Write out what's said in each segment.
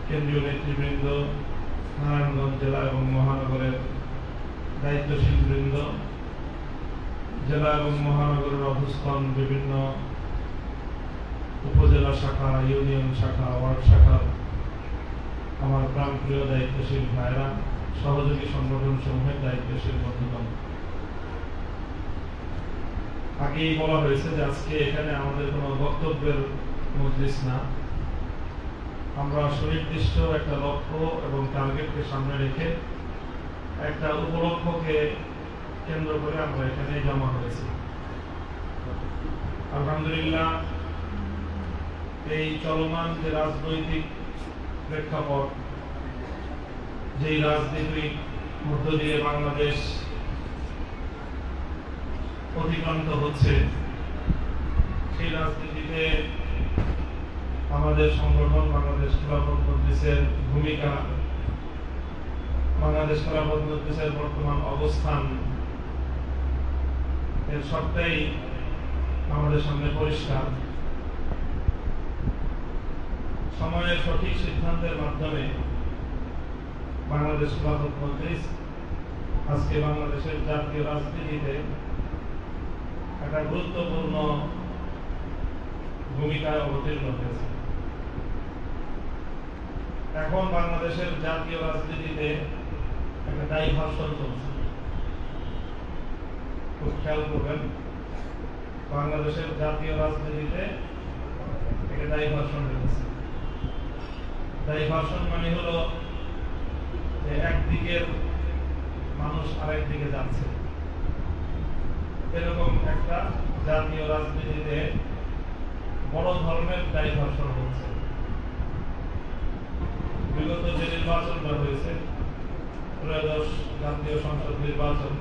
কেন্দ্রীয় নেতৃবৃন্দ, নারায়ণগঞ্জ জেলা এবং মহানগরের দায়িত্বশীল বৃন্দ, জেলা এবং মহানগরের অবস্থান বিভিন্ন উপজেলা শাখা, ইউনিয়ন শাখা, ওয়ার্ড শাখা, আমার প্রাণপ্রিয় দায়িত্বশীল ভাইরা, সহযোগী সংগঠন সমূহের দায়িত্বশীল বন্ধুগণ, আগেই বলা হয়েছে যে আজকে এখানে আমাদের কোনো বক্তব্যের মজলিস না। আমরা সুনির্দিষ্ট একটা লক্ষ্য এবং টার্গেটকে সামনে রেখে একটা উপলক্ষকে কেন্দ্র করে আমরা এখানে জমা হয়েছি। আলহামদুলিল্লাহ, এই চলমান যে রাজনৈতিক প্রেক্ষাপট, যেই রাজনীতির মধ্য দিয়ে বাংলাদেশ অতিক্রান্ত হচ্ছে, সেই রাজনীতিতে আমাদের সংগঠন বাংলাদেশ খেলাফত মজলিসের ভূমিকা, বাংলাদেশ খেলাফত মজলিসের বর্তমান অবস্থান, এর সবটাই আমাদের সামনে পরিষ্কার। সময়ের সঠিক সিদ্ধান্তের মাধ্যমে বাংলাদেশ খেলাফত মজলিস আজকে বাংলাদেশের জাতীয় রাজনীতিতে একটা গুরুত্বপূর্ণ ভূমিকায় অবতীর্ণ হয়েছে। এখন বাংলাদেশের জাতীয় রাজনীতিতে একটা ডাইভার্সন চলছে। খুব খেয়াল করবেন, বাংলাদেশের জাতীয় রাজনীতিতে একটা ডাইভার্সন হয়েছে। ডাইভার্সন মানে হলো যে একদিকের মানুষ আরেক দিকে যাচ্ছে, এরকম একটা জাতীয় রাজনীতিতে বড় ধরনের ডাইভার্সন হচ্ছে। বিগত যে নির্বাচনটা হয়েছে, ত্রয়োদশ জাতীয় সংসদ নির্বাচন,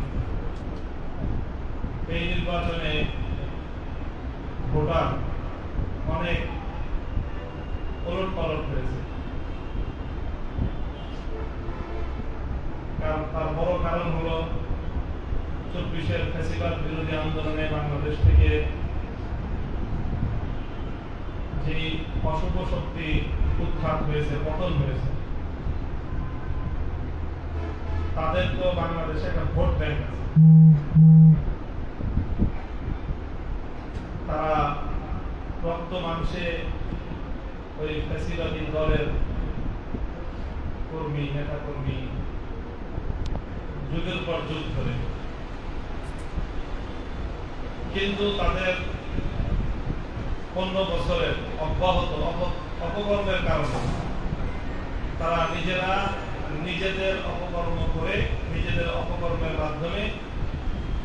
এই নির্বাচনে ভোটার অনেক ওলট পালট হয়েছে। তার বড় কারণ হলো 24-এর ফ্যাসিবাদ বিরোধী আন্দোলনে বাংলাদেশ থেকে যে অশুভ শক্তি উৎখাত হয়েছে, পতন হয়েছে, তাদের তো বাংলাদেশে একটা ভোট ব্যাংক আছে। তারা রক্ত মাংসে ওই ফ্যাসিবাদী দলের কর্মী, নেতা কর্মী যুগের পর যুগ ধরে, কিন্তু তাদের 15 বছরের অব্যাহত অপকর্মের কারণে তারা নিজেদের অপকর্ম করে, নিজেদের অপকর্মের মাধ্যমে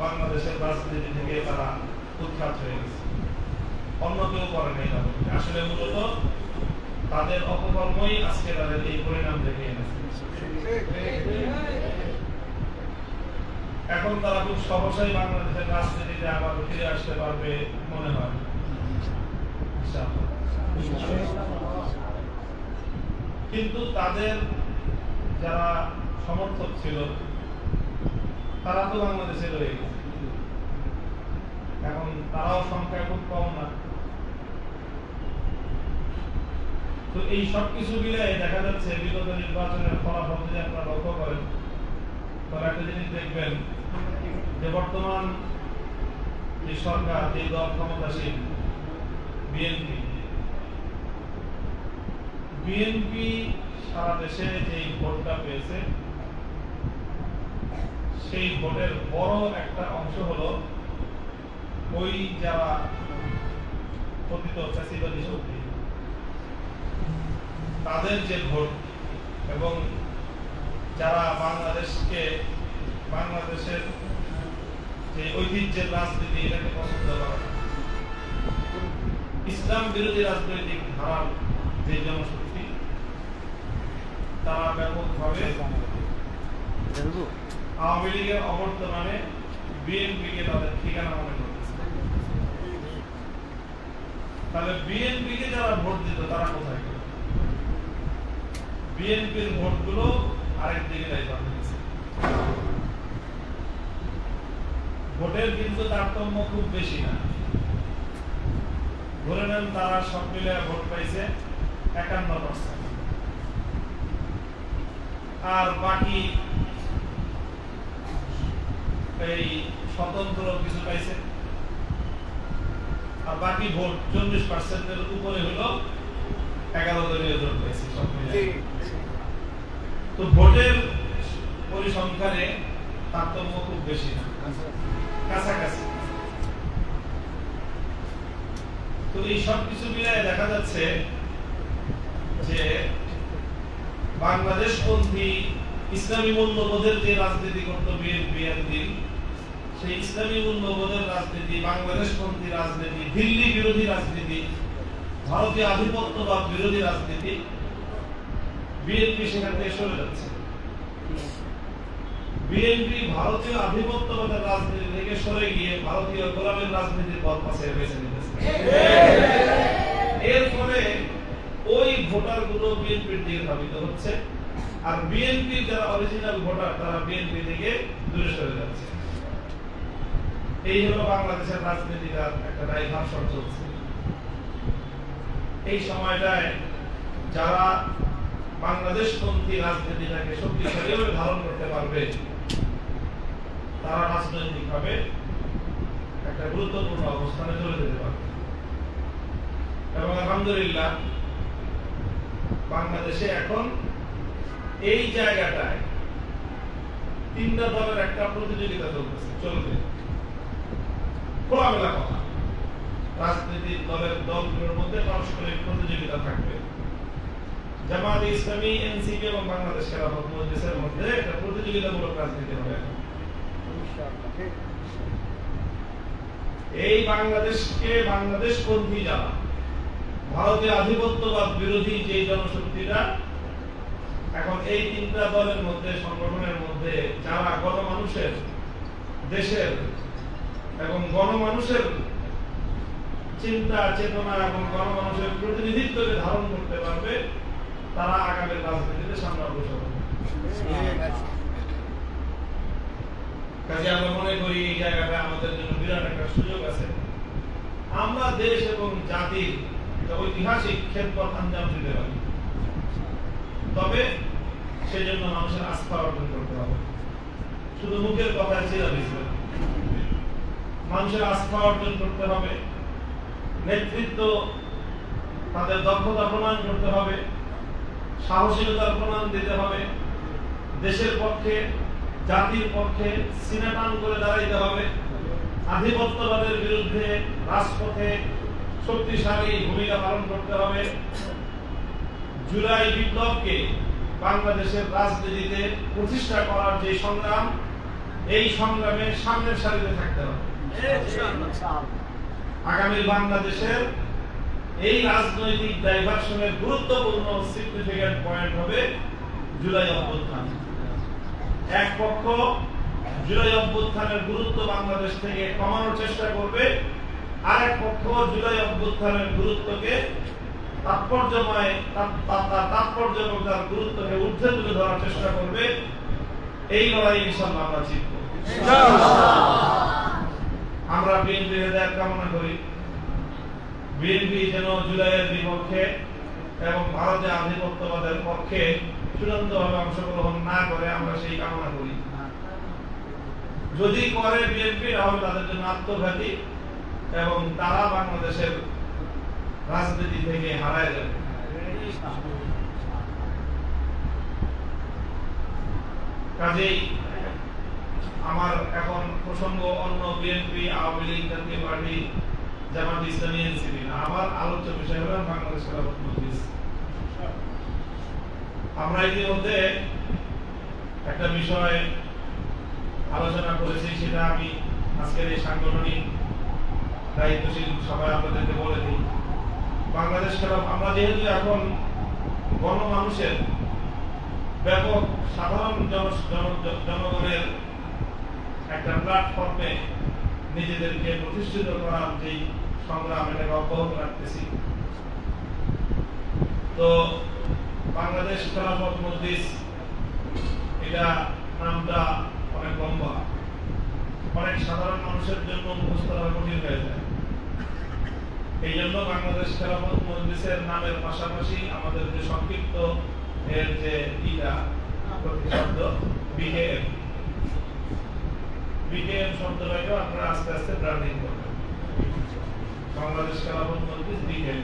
বাংলাদেশের রাজনীতি থেকে তারা উৎখাত হয়ে গেছে। অন্য কেউ করে নাই। আসলে মূলত তাদের অপকর্মই আজকে তাদের এই পরিণাম দেখে এনেছে। এখন তারা খুব সহসাই বাংলাদেশের রাজনীতিতে আবার ফিরে আসতে পারবে মনে হয়। কিন্তু তাদের যারা সমর্থক ছিল তারা তো বাংলাদেশে রয়ে গেছে। এখন তারাও সংখ্যায় খুব কম না। তো এই সবকিছু মিলে দেখা যাচ্ছে বিগত নির্বাচনের ফলাফল যদি আপনারা লক্ষ্য করেন, তাহলে একটা জিনিস দেখবেন যে বর্তমান যে সরকার, যে দল ক্ষমতাসীন বিএনপি সারা দেশে যে ভোটটা পেয়েছে, সেই ভোটের বড় একটা অংশ হলো ওই যারা পতিত ফ্যাসিবাদী শক্তি, তাদের যে ভোট, এবং যারা বাংলাদেশের যে ঐতিহ্যের রাজনীতি, এটাকে পছন্দ করে না, ইসলাম বিরোধী রাজনৈতিক ধারার যে জনশক্তি, তারা ব্যাপকভাবে আওয়ামী লীগের অবর্তমানে বিএনপিকে তাদের ঠিকানা মনে করতেছে। তাহলে বিএনপিকে যারা ভোট দিত তারা কোথায় গেল? বিএনপির ভোটগুলো আরেক দিকে ডাইভার্ট হয়েছে। ভোটের কিন্তু তারতম্য খুব বেশি না। ধরে নেন তারা সব মিলে ভোট পাইছে 51%, আর বাকি এই স্বতন্ত্র কিছু পাইছে, আর বাকি ভোট 40%-এর উপরে হলো 11 দলীয় জোট পাইছে সব মিলিয়ে। তো ভোটের পরিসংখ্যানে তারতম্য খুব বেশি না, কাছাকাছি। তো এই সব কিছু মিলিয়ে দেখা যাচ্ছে যে বাংলাদেশপন্থী ইসলামী মূল্যবোধের যে রাজনীতি করত বিএনপি এতদিন, সেই ইসলামী মূল্যবোধের রাজনীতি, বাংলাদেশপন্থী রাজনীতি, দিল্লি বিরোধী রাজনীতি, ভারতীয় আধিপত্যবাদ বিরোধী রাজনীতি, বিএনপি সেখান থেকে সরে যাচ্ছে। বিএনপি ভারতীয় আধিপত্যবাদের রাজনীতি থেকে সরে গিয়ে ভারতীয় গোলামের রাজনীতির পথ বেছে নিতেছে। এর ফলে ওই ভোটার গুলো বিএনপির দিকে ধাবিত হচ্ছে, আর বিএনপির যারা অরিজিনাল ভোটার তারা বিএনপি থেকে দূরে সরে যাচ্ছে। এই হলো বাংলাদেশের রাজনীতির একটা ডাইভারশন চলছে। এই সময়টায় যারা বাংলাদেশপন্থী রাজনীতিটাকে শক্তিশালীভাবে ধারণ করতে পারবে তারা রাজনৈতিকভাবে একটা গুরুত্বপূর্ণ অবস্থানে চলে যেতে পারবে। এবং আলহামদুলিল্লাহ বাংলাদেশে এখন এই জায়গাটায় তিনটা দলের একটা প্রতিযোগিতা চলবে। খোলামেলা কথা, রাজনীতির দলগুলোর মধ্যে পারস্পরিক প্রতিযোগিতা থাকবে। জামায়াতে ইসলামী, এনসিপি এবং বাংলাদেশ খেলাফত মজলিসের মধ্যে একটা প্রতিযোগিতামূলক রাজনীতি হবে। এই বাংলাদেশপন্থী যারা ভারতীয় আধিপত্যবাদ বিরোধী যে জনশক্তিটা এখন এই তিনটা দলের মধ্যে, সংগঠনের মধ্যে যারা গণমানুষের, দেশের এবং গণমানুষের চিন্তা চেতনা এবং গণমানুষের প্রতিনিধিত্বকে ধারণ করতে পারবে, তারা আগামী রাজনীতিতে সামনে অগ্রসর হবে। কাজে আমরা মনে করি এই জায়গাটা আমাদের জন্য বিরাট একটা সুযোগ আছে। আমরা দেশ এবং জাতির ঐতিহাসিক খেদমত আঞ্জাম দিতে পারি, তবে সেজন্য মানুষের আস্থা অর্জন করতে হবে। শুধু মুখের কথায় ছিল মানুষের আস্থা অর্জন করতে হবে, নেতৃত্ব তাদের দক্ষতা প্রমাণ করতে হবে, সাহসিকতার প্রমাণ দিতে হবে, দেশের পক্ষে জাতির পক্ষে সিনা টান করে দাঁড়াইতে হবে, আধিপত্যবাদের বিরুদ্ধে রাজপথে শক্তিশালী ভূমিকা পালন করতে হবে। জুলাই বিপ্লবকে বাংলাদেশের রাজনীতিতে প্রতিষ্ঠা করার যে সংগ্রাম, এই সংগ্রামে সামনের সারিতে থাকতে হবে। আগামী বাংলাদেশের এই রাজনৈতিক ডাইভারশনের গুরুত্বপূর্ণ সিগনিফিক্যান্ট পয়েন্ট হবে জুলাই অভ্যুত্থান। এক পক্ষ জুলাই অভ্যুত্থানের গুরুত্ব বাংলাদেশ থেকে কমানোর চেষ্টা করবে, আরেক পক্ষ জুলাই অভ্যুত্থানের গুরুত্বকে তাৎপর্যময় তার গুরুত্বকে ঊর্ধ্বে তুলে ধরার চেষ্টা করবে। এই লড়াই ইনশাআল্লাহ আমরা জিতব। আমরা বিএনপির হেদায়েত কামনা করি। বিএনপি যেন জুলাইয়ের বিপক্ষে এবং ভারতের আধিপত্যবাদের পক্ষে চূড়ান্তভাবে অংশগ্রহণ না করে, আমরা সেই কামনা করি। যদি করে বিএনপি, তাহলে তাদের জন্য আত্মঘাতী এবং তারা বাংলাদেশের রাজনীতি থেকে হারায় যাবে। কাজেই আমার এখন প্রসঙ্গ অন্য বিএনপি, আওয়ামী লীগ, জাতীয় পার্টি, জামাত ইসলামী, এনসিপি না। আমার আলোচ্য বিষয় হলো বাংলাদেশ খেলাফত মজলিস। আমরা ইতিমধ্যে একটা বিষয় আলোচনা করেছি, সেটা আমি আজকের এই সাংগঠনিক দায়িত্বশীল সভায় আপনাদেরকে বলে দিই। বাংলাদেশ খেলাফত, আমরা যেহেতু এখন গণমানুষের ব্যাপক সাধারণ জনগণের একটা প্ল্যাটফর্মে নিজেদেরকে প্রতিষ্ঠিত করার যে সংগ্রাম, এটাকে অব্যাহত রাখতেছি। তো বাংলাদেশ খেলাফত মজলিস, এটা নামটা অনেক লম্বা, অনেক সাধারণ মানুষের জন্য মুখস্থ করা কঠিন হয়ে যায়। এই জন্য বাংলাদেশ খেলাফত মজলিসের নামের পাশাপাশি আমাদের যে সংক্ষিপ্ত এর যে প্রতিশব্দ বিকেএম। বিকেএম শব্দটাকে আপনারা আস্তে আস্তে ব্র্যান্ডিং করবেন। বাংলাদেশ খেলাফত মজলিস বিকেএম।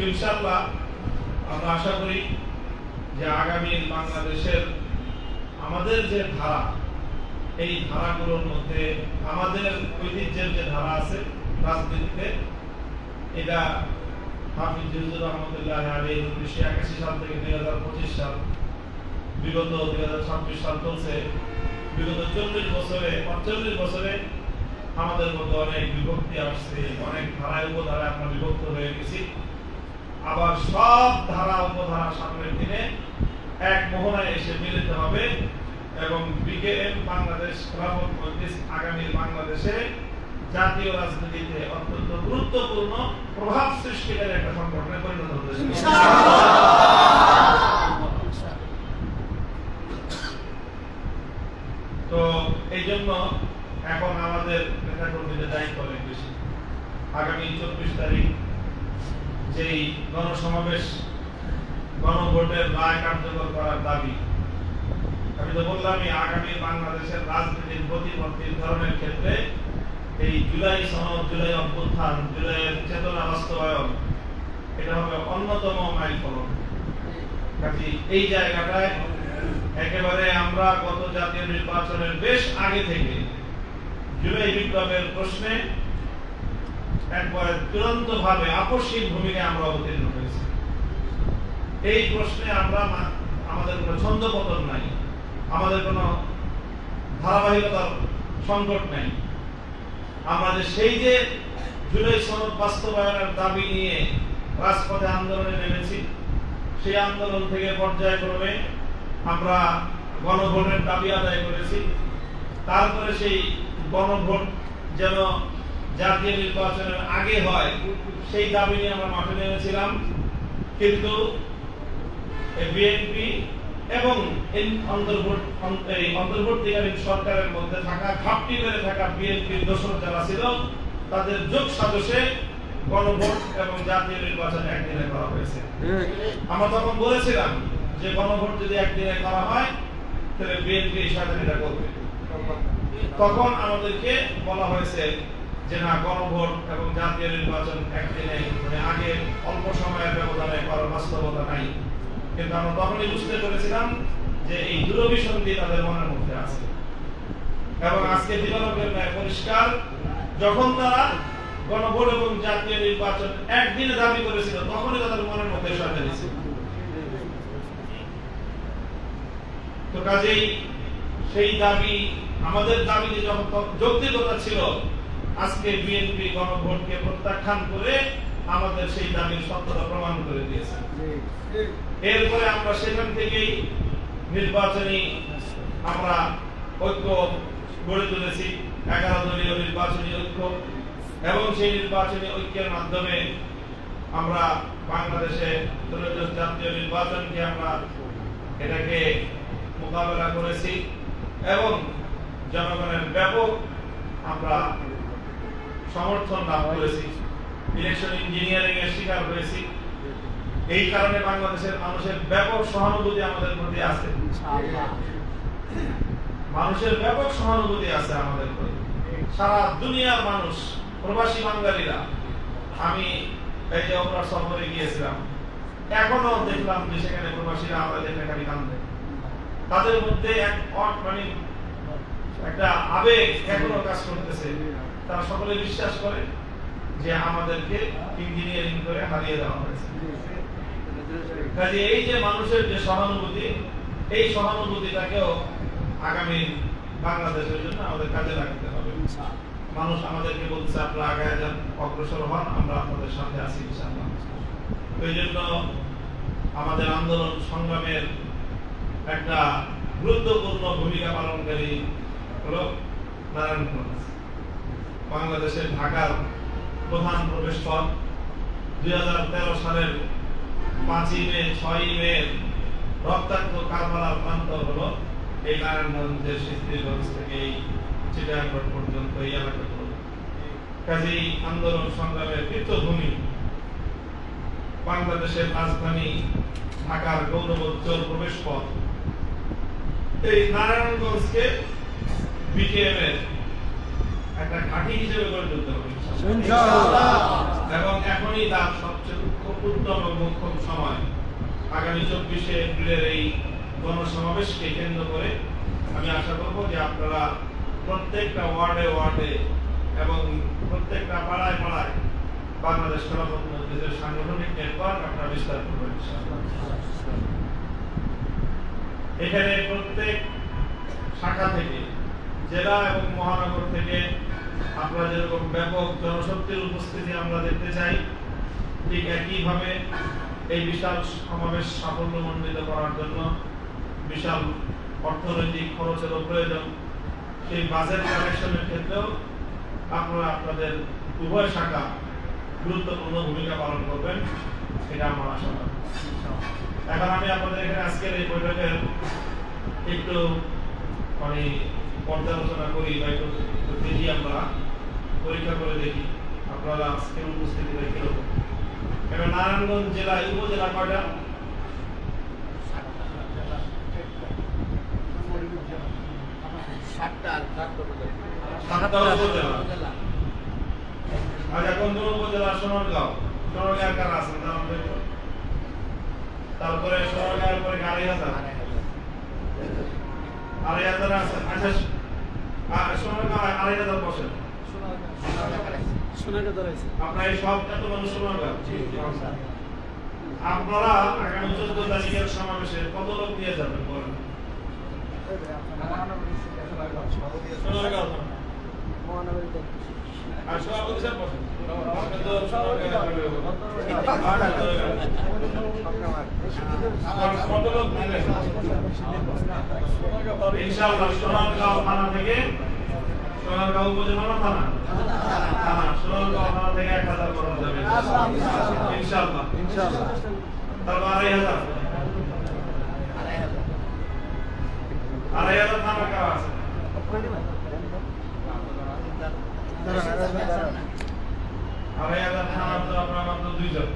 ইনশাআল্লাহ আমরা আশা করি যে আগামী বাংলাদেশের আমাদের যে ধারা, এই ধারাগুলোর মধ্যে আমাদের ঐতিহ্যের যে ধারা আছে রাজনীতিতে, এটা হাফিজ হুজুর রহমতুল্লাহ আলাইহি 1981 সাল থেকে 2025 সাল, বিগত 2026 সাল চলছে। বিগত 40 বছরে 45 বছরে আমাদের মধ্যে অনেক বিভক্তি আসছে, অনেক ধারায় উপধারায় আমরা বিভক্ত হয়ে গেছি। আবার সব ধারা উপধারা সামনের দিনে এক মোহনায় এসে মিলিত হবে এবং বিকেএম বাংলাদেশ খেলাফত মজলিস আগামী বাংলাদেশে জাতীয় রাজনীতিতে অত্যন্ত গুরুত্বপূর্ণ প্রভাব সৃষ্টিকারী একটা সংগঠনে পরিণত হতে যাচ্ছে। তো এই জন্য এখন আমাদের নেতাকর্মীদের দায়িত্ব অনেক বেশি। আগামী 24 তারিখ যেই গণসমাবেশ, গণভোটের রায় কার্যকর করার দাবি, আমি তো বললামই আগামী বাংলাদেশের রাজনীতির গতিপথ নির্ধারণের ক্ষেত্রে এই জুলাই সনদ, জুলাই অভ্যুত্থান, জুলাইয়ের চেতনা বাস্তবায়ন, এটা হবে অন্যতম মাইল ফলক। কাজেই এই জায়গাটায় একেবারে আমরা গত জাতীয় নির্বাচনের বেশ আগে থেকে জুলাই বিপ্লবের প্রশ্নে একবারে চূড়ান্ত ভাবে আপসহীন ভূমিকায় আমরা অবতীর্ণ হয়েছি। এই প্রশ্নে আমরা আমাদের কোনো ছন্দপতন নাই, আমাদের কোনো ধারাবাহিকতার সংকট নাই। আমরা সেই যে জুলাই সনদ বাস্তবায়নের দাবি নিয়ে রাজপথে আন্দোলনে নেমেছি, সেই আন্দোলন থেকে পর্যায়ক্রমে আমরা গণভোটের দাবি আদায় করেছি। তারপরে সেই গণভোট যেন জাতীয় নির্বাচনের আগে হয়, সেই দাবি নিয়ে আমরা মাঠে নেমেছিলাম। কিন্তু বিএনপি এবং অন্তর্বর্তীকালীন সরকারের মধ্যে থাকা ঘাপটি মেরে থাকা বিএনপির দোসর যারা ছিল, তাদের যোগ সাজসে গণভোট এবং জাতীয় নির্বাচন একদিনে করা হয়েছে। আমরা তখন বলেছিলাম যে গণভোট যদি একদিনে করা হয় তাহলে বিএনপি সরকারিটা করবে। তখন আমাদেরকে বলা হয়েছে যে না, গণভোট এবং জাতীয় নির্বাচন একদিনে, মানে আগে অল্প সময়ের ব্যবধানে করার বাস্তবতা নাই। কিন্তু আমরা তখনই বুঝতে পেরেছিলাম যে এই দূরভিসন্ধি তাদের মনের মধ্যে আছে। এবং আজকে দিবালোকের ন্যায় পরিষ্কার, যখন তারা গণভোট এবং জাতীয় নির্বাচন একদিনে দাবি করেছিল, তখনই তাদের মনের মধ্যে সরকারি ছিল। তো কাজেই সেই দাবি, আমাদের দাবিতে যখন যৌক্তিকতা ছিল, আজকে বিএনপি গণভোটকে প্রত্যাখ্যান করে আমাদের সেই দাবির সত্যতা প্রমাণ করে দিয়েছে। এরপরে আমরা সেখান থেকেই নির্বাচনী আমরা ঐক্য গড়ে তুলেছি, 11 দলীয় নির্বাচনী ঐক্য, এবং সেই নির্বাচনী ঐক্যের মাধ্যমে আমরা বাংলাদেশে ত্রয়োদশ জাতীয় নির্বাচনকে আমরা এটাকে মোকাবেলা করেছি এবং জনগণের ব্যাপক আমরা সমর্থন লাভ করেছি, ইলেকশন ইঞ্জিনিয়ারিং এর শিকার হয়েছি। এই কারণে বাংলাদেশের মানুষের ব্যাপক সহানুভূতি আমাদের প্রতি আছে, মানুষের ব্যাপক সহানুভূতি আছে আমাদের প্রতি। সারা দুনিয়ার মানুষ, প্রবাসী বাঙালিরা, আমি এই যে আমরা সফরে গিয়েছিলাম, এখনো দেখলাম যে সেখানে প্রবাসীরা আমাদের খালি কান্দে। তাদের মধ্যে মানে একটা আবেগ এখনো কাজ করতেছে। তারা সকলে বিশ্বাস করে যে আমাদেরকে ইঞ্জিনিয়ারিং করে হারিয়ে দেওয়া হয়েছে। কাজে এই যে মানুষের যে সহানুভূতি, এই সহানুভূতিটাকেও আগামী বাংলাদেশের জন্য আমাদের কাজে লাগাতে হবে। মানুষ আমাদেরকে বলছে আপনারা আগায় যান, অগ্রসর হন, আমরা আপনাদের সাথে আছি ইনশাআল্লাহ। এই জন্য আমাদের আন্দোলন সংগ্রামের একটা গুরুত্বপূর্ণ ভূমিকা পালনকারী হলো নারায়ণগঞ্জ, বাংলাদেশের ঢাকার প্রধান প্রবেশপথ। 2013 সালের 5ই মে 6ই মে রক্তাক্ত কারবালার প্রান্ত হলো এই নারায়ণগঞ্জের সিদ্ধিরগঞ্জ থেকে এই চিটাগাং পর্যন্ত এই এলাকাগুলো। কাজেই আন্দোলন সংগ্রামের তীর্থভূমি। বাংলাদেশের রাজধানী ঢাকার গৌরবোজ্জ্বল প্রবেশ পথ। এই নারায়ণগঞ্জকে বিকেএম এর একটা ঘাঁটি হিসেবে গড়ে তুলতে হবে ইনশাআল্লাহ। এবং এখনই তার সবচেয়ে উত্তম এবং মোক্ষম সময়। আগামী 24শে এপ্রিলের এই গণসমাবেশকে কেন্দ্র করে আমি আশা করব যে আপনারা প্রত্যেকটা ওয়ার্ডে ওয়ার্ডে এবং প্রত্যেকটা পাড়ায় পাড়ায় বাংলাদেশ খেলাফত মজলিসের সাংগঠনিক নেটওয়ার্ক আপনারা বিস্তার করবেন ইনশাআল্লাহ। এখানে প্রত্যেক শাখা থেকে, জেলা এবং মহানগর থেকে আমরা যেরকম ব্যাপক জনশক্তির উপস্থিতি আমরা দেখতে চাই, ঠিক একইভাবে এই বিশাল সমাবেশ সাফল্যমণ্ডিত করার জন্য বিশাল অর্থনৈতিক খরচেরও প্রয়োজন। সেই বাজেট কালেকশনের ক্ষেত্রেও আপনারা আপনাদের উভয় শাখা গুরুত্বপূর্ণ ভূমিকা পালন করবেন, এটা আমার আশা। এখন আমি আপনাদের এখানে আজকের এই বৈঠকের একটু মানে পর্যালোচনা করি বা একটু দেখি, আমরা পরীক্ষা করে দেখি আপনারা আজকের উপস্থিতিটা কিরকম। এবার নারায়ণগঞ্জ জেলায় উপজেলা কয়টা? 7টা উপজেলা। আচ্ছা, কোন কোন উপজেলা? সোনারগাঁও। সোনারগাঁও কারা আছেন? তারপরে সোনারগাঁওয়ের পরে গাড়িহাজার আছেন। আচ্ছা, সোনারগাঁও 2500 বসেন। আপনার এই সব এত মানুষ সোনারগাঁও। আপনারা আগামী 14 তারিখের সমাবেশে কত লোক নিয়ে যাবেন বলেন? সোনারগাঁও আর সভাপতি স্যার বসেন। কত লোক নিলেন? ইনশাআল্লাহ সোনারগাঁও থানা থেকে, সোনারগাঁও উপজেলা না থানা? থানা। সোনারগাঁও থানা থেকে 1000 করা যাবে ইনশাআল্লাহ। তারপর 2500 থানা কারা আছে? 2500 থানা তো আপনার মাত্র 2 জন।